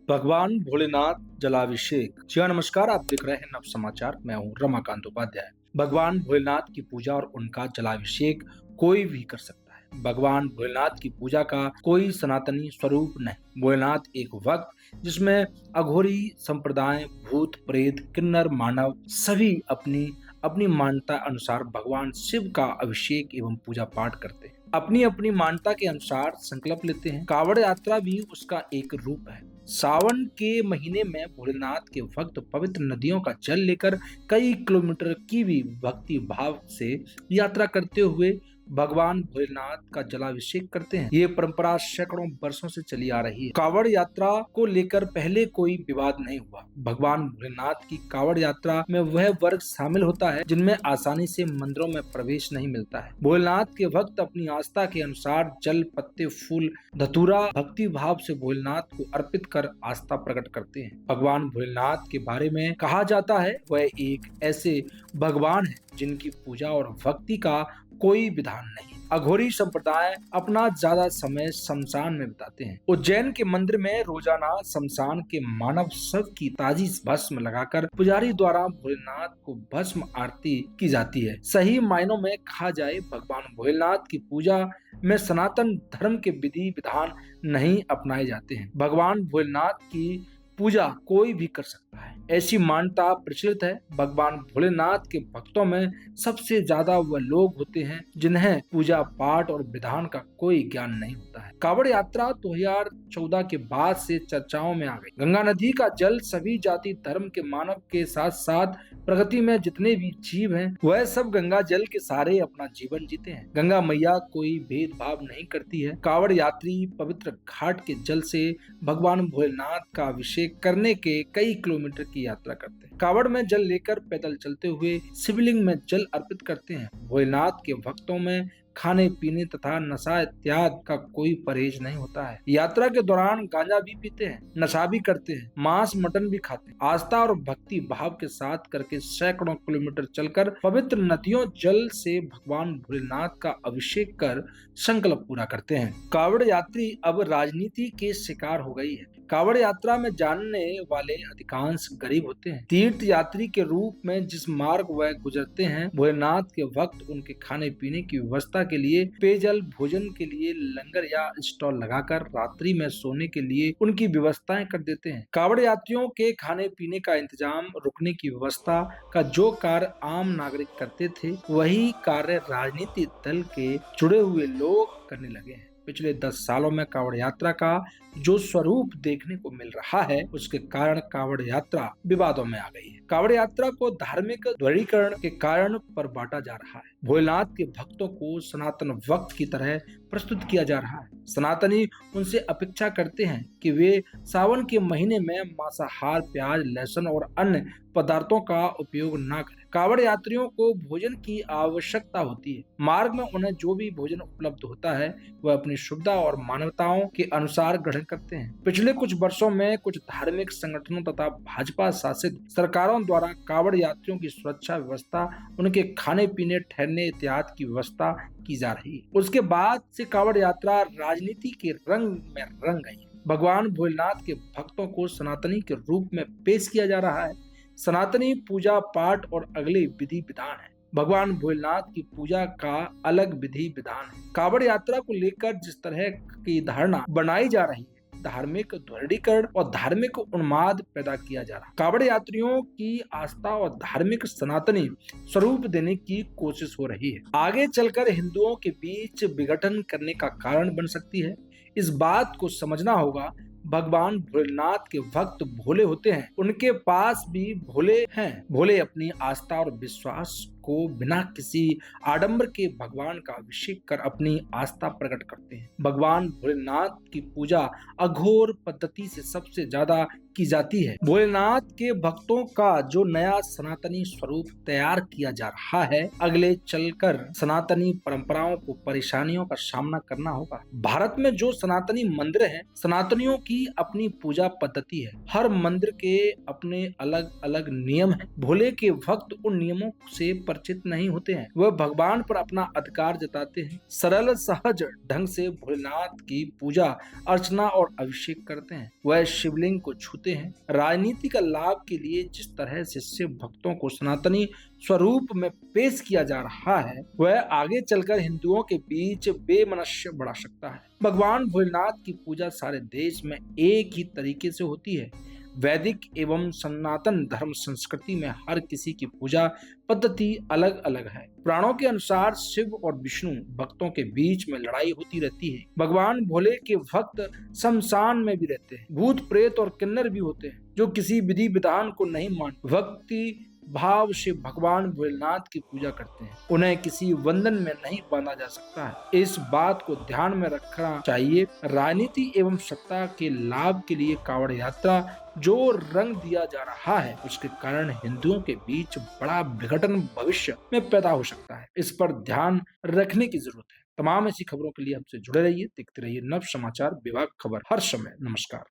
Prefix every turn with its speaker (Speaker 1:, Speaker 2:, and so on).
Speaker 1: भगवान भोलेनाथ जलाभिषेक। जी हाँ, नमस्कार। आप देख रहे हैं नव समाचार। मैं हूँ रमाकांत उपाध्याय। भगवान भोलेनाथ की पूजा और उनका जलाभिषेक कोई भी कर सकता है। भगवान भोलेनाथ की पूजा का कोई सनातनी स्वरूप नहीं। भोलेनाथ एक वक्त जिसमें अघोरी संप्रदाय, भूत प्रेत, किन्नर, मानव सभी अपनी अपनी मान्यता अनुसार भगवान शिव का अभिषेक एवं पूजा पाठ करते हैं। अपनी अपनी मान्यता के अनुसार संकल्प लेते हैं। कावड़ यात्रा भी उसका एक रूप है। सावन के महीने में भोलेनाथ के भक्त पवित्र नदियों का जल लेकर कई किलोमीटर की भी भक्ति भाव से यात्रा करते हुए भगवान भोलेनाथ का जलाभिषेक करते हैं। ये परंपरा सैकड़ों वर्षों से चली आ रही है। कावड़ यात्रा को लेकर पहले कोई विवाद नहीं हुआ। भगवान भोलेनाथ की कावड़ यात्रा में वह वर्ग शामिल होता है जिनमें आसानी से मंदिरों में प्रवेश नहीं मिलता है। भोलेनाथ के भक्त अपनी आस्था के अनुसार जल, पत्ते, फूल, धतूरा भक्ति भाव से भोलेनाथ को अर्पित कर आस्था प्रकट करते हैं। भगवान भोलेनाथ के बारे में कहा जाता है वह एक ऐसे भगवान है जिनकी पूजा और भक्ति का कोई विधान नहीं। अघोरी संप्रदाय अपना ज्यादा समय शमशान में बिताते हैं। उज्जैन के मंदिर में रोजाना शमशान के मानव शव की ताजी भस्म लगाकर पुजारी द्वारा भोलेनाथ को भस्म आरती की जाती है। सही मायनों में कहा जाए भगवान भोलेनाथ की पूजा में सनातन धर्म के विधि विधान नहीं अपनाए जाते हैं। भगवान भोलेनाथ की पूजा कोई भी कर सकता है, ऐसी मान्यता प्रचलित है। भगवान भोलेनाथ के भक्तों में सबसे ज्यादा वह लोग होते हैं जिन्हें पूजा पाठ और विधान का कोई ज्ञान नहीं होता है। कावड़ यात्रा 2014 के बाद से चर्चाओं में आ गई। गंगा नदी का जल सभी जाति धर्म के मानव के साथ साथ प्रकृति में जितने भी जीव हैं वह सब गंगा जल के सहारे अपना जीवन जीते हैं। गंगा मैया कोई भेदभाव नहीं करती है। कावड़ यात्री पवित्र घाट के जल से भगवान भोलेनाथ का अभिषेक करने के कई किलोमीटर की यात्रा करते हैं। कावड़ में जल लेकर पैदल चलते हुए शिवलिंग में जल अर्पित करते हैं। भोलेनाथ के भक्तों में खाने पीने तथा नशा इत्यादि का कोई परहेज नहीं होता है। यात्रा के दौरान गांजा भी पीते हैं, नशा भी करते हैं, मांस मटन भी खाते हैं। आस्था और भक्ति भाव के साथ करके सैकड़ों किलोमीटर चलकर पवित्र नदियों जल से भगवान भोलेनाथ का अभिषेक कर संकल्प पूरा करते हैं। कावड़ यात्री अब राजनीति के शिकार हो गई है। कावड़ यात्रा में जाने वाले अधिकांश गरीब होते हैं। तीर्थ यात्री के रूप में जिस मार्ग वह गुजरते हैं, भोलेनाथ के भक्त उनके खाने पीने की व्यवस्था के लिए, पेयजल भोजन के लिए लंगर या स्टॉल लगाकर रात्रि में सोने के लिए उनकी व्यवस्थाएं कर देते हैं। कावड़ यात्रियों के खाने पीने का इंतजाम, रुकने की व्यवस्था का जो कार्य आम नागरिक करते थे वही कार्य राजनीतिक दल के जुड़े हुए लोग करने लगे हैं। पिछले 10 सालों में कावड़ यात्रा का जो स्वरूप देखने को मिल रहा है उसके कारण कावड़ यात्रा विवादों में आ गई है। कावड़ यात्रा को धार्मिक ध्रुवीकरण के कारण पर बांटा जा रहा है। भोलेनाथ के भक्तों को सनातन भक्त की तरह प्रस्तुत किया जा रहा है। सनातनी उनसे अपेक्षा करते हैं कि वे सावन के महीने में मांसाहार, प्याज, लहसुन और अन्य पदार्थों का उपयोग न करें। कावड़ यात्रियों को भोजन की आवश्यकता होती है। मार्ग में उन्हें जो भी भोजन उपलब्ध होता है वह अपनी सुविधा और मान्यताओं के अनुसार ग्रहण करते हैं। पिछले कुछ वर्षों में कुछ धार्मिक संगठनों तथा भाजपा शासित सरकारों द्वारा कावड़ यात्रियों की सुरक्षा व्यवस्था, उनके खाने पीने, ठहरने इत्यादि की व्यवस्था की जा रही है। उसके बाद से कावड़ यात्रा राजनीति के रंग में रंग गई। भगवान भोलेनाथ के भक्तों को सनातनी के रूप में पेश किया जा रहा है। सनातनी पूजा पाठ और अगले विधि विधान है। भगवान भोलेनाथ की पूजा का अलग विधि विधान है। कावड़ यात्रा को लेकर जिस तरह की धारणा बनाई जा रही है, धार्मिक ध्रुवीकरण और धार्मिक उन्माद पैदा किया जा रहा है। कावड़ यात्रियों की आस्था और धार्मिक सनातनी स्वरूप देने की कोशिश हो रही है। आगे चलकर हिंदुओं के बीच विघटन करने का कारण बन सकती है। इस बात को समझना होगा भगवान भोलेनाथ के भक्त भोले होते हैं, उनके पास भी भोले हैं। भोले अपनी आस्था और विश्वास को बिना किसी आडंबर के भगवान का अभिषेक कर अपनी आस्था प्रकट करते हैं। भगवान भोलेनाथ की पूजा अघोर पद्धति से सबसे ज्यादा की जाती है। भोलेनाथ के भक्तों का जो नया सनातनी स्वरूप तैयार किया जा रहा है, अगले चलकर सनातनी परंपराओं को परेशानियों का सामना करना होगा। भारत में जो सनातनी मंदिर हैं, सनातनियों की अपनी पूजा पद्धति है। हर मंदिर के अपने अलग अलग नियम हैं। भोले के भक्त उन नियमों से परिचित नहीं होते हैं वह भगवान पर अपना अधिकार जताते हैं। सरल सहज ढंग से भोलेनाथ की पूजा अर्चना और अभिषेक करते हैं। वह शिवलिंग को छूते हैं। राजनीति का लाभ के लिए जिस तरह से शिव भक्तों को सनातनी स्वरूप में पेश किया जा रहा है वह आगे चलकर हिंदुओं के बीच बेमनुष्य बढ़ा सकता है। भगवान भोलेनाथ की पूजा सारे देश में एक ही तरीके से होती है। वैदिक एवं सनातन धर्म संस्कृति में हर किसी की पूजा पद्धति अलग अलग है। पुराणों के अनुसार शिव और विष्णु भक्तों के बीच में लड़ाई होती रहती है। भगवान भोले के भक्त शमशान में भी रहते हैं। भूत प्रेत और किन्नर भी होते हैं जो किसी विधि विधान को नहीं मानते, भक्ति भाव से भगवान भोलेनाथ की पूजा करते हैं। उन्हें किसी बंधन में नहीं बांधा जा सकता है। इस बात को ध्यान में रखना चाहिए। राजनीति एवं सत्ता के लाभ के लिए कांवड़ यात्रा जो रंग दिया जा रहा है उसके कारण हिंदुओं के बीच बड़ा विघटन भविष्य में पैदा हो सकता है। इस पर ध्यान रखने की जरूरत है। तमाम ऐसी खबरों के लिए हमसे जुड़े रहिए, देखते रहिए नव समाचार विभाग खबर हर समय। नमस्कार।